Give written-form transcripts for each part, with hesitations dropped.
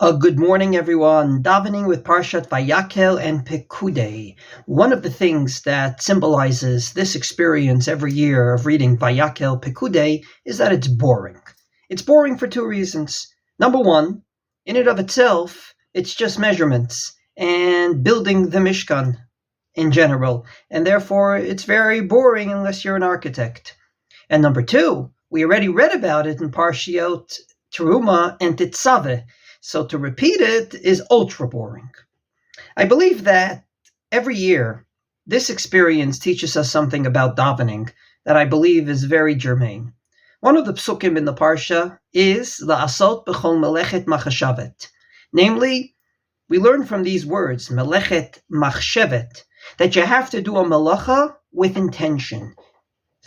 Good morning, everyone. Davening with Parshat Vayakhel-Pekudei. One of the things that symbolizes this experience every year of reading Vayakhel-Pekudei is that it's boring. It's boring for two reasons. Number one, in and of itself, it's just measurements and building the Mishkan in general, and therefore it's very boring unless you're an architect. And number two, we already read about it in Parshiot Teruma and Tetzaveh. So to repeat it is ultra boring. I believe that every year, this experience teaches us something about davening that I believe is very germane. One of the psukim in the Parsha is La'asot b'chol melechet machashavet. Namely, we learn from these words, melechet machshevet, that you have to do a melacha with intention.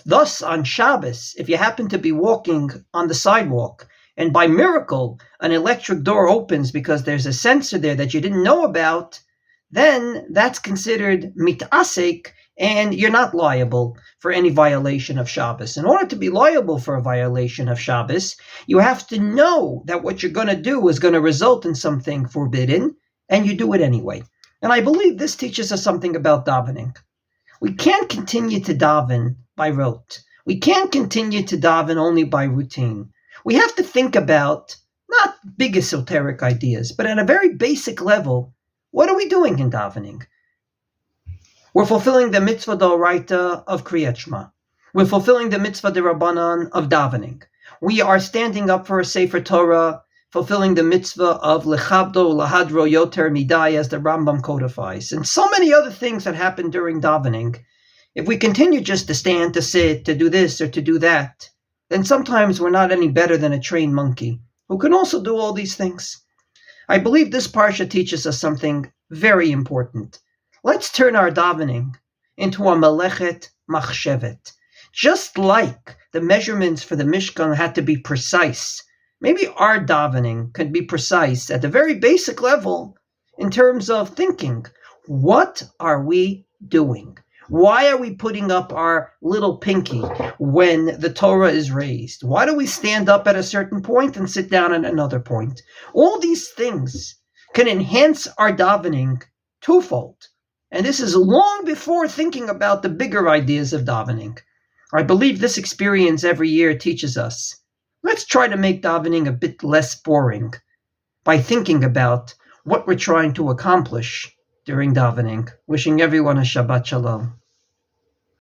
Thus, on Shabbos, if you happen to be walking on the sidewalk, and by miracle, an electric door opens because there's a sensor there that you didn't know about, then that's considered mitasek, and you're not liable for any violation of Shabbos. In order to be liable for a violation of Shabbos, you have to know that what you're going to do is going to result in something forbidden, and you do it anyway. And I believe this teaches us something about davening. We can't continue to daven by rote. We can't continue to daven only by routine. We have to think about not big esoteric ideas, but at a very basic level, what are we doing in davening? We're fulfilling the mitzvah d'oraita of Kriyat Shema. We're fulfilling the mitzvah d'Rabbanan of davening. We are standing up for a Sefer Torah, fulfilling the mitzvah of lechabdo lahadro yoter midai, as the Rambam codifies, and so many other things that happen during davening. If we continue just to stand, to sit, to do this or to do that, then sometimes we're not any better than a trained monkey who can also do all these things. I believe this parsha teaches us something very important. Let's turn our davening into a melechet machshevet. Just like the measurements for the Mishkan had to be precise, maybe our davening could be precise at the very basic level in terms of thinking. What are we doing? Why are we putting up our little pinky when the Torah is raised? Why do we stand up at a certain point and sit down at another point? All these things can enhance our davening twofold. And this is long before thinking about the bigger ideas of davening. I believe this experience every year teaches us. Let's try to make davening a bit less boring by thinking about what we're trying to accomplish during davening. Wishing everyone a Shabbat Shalom.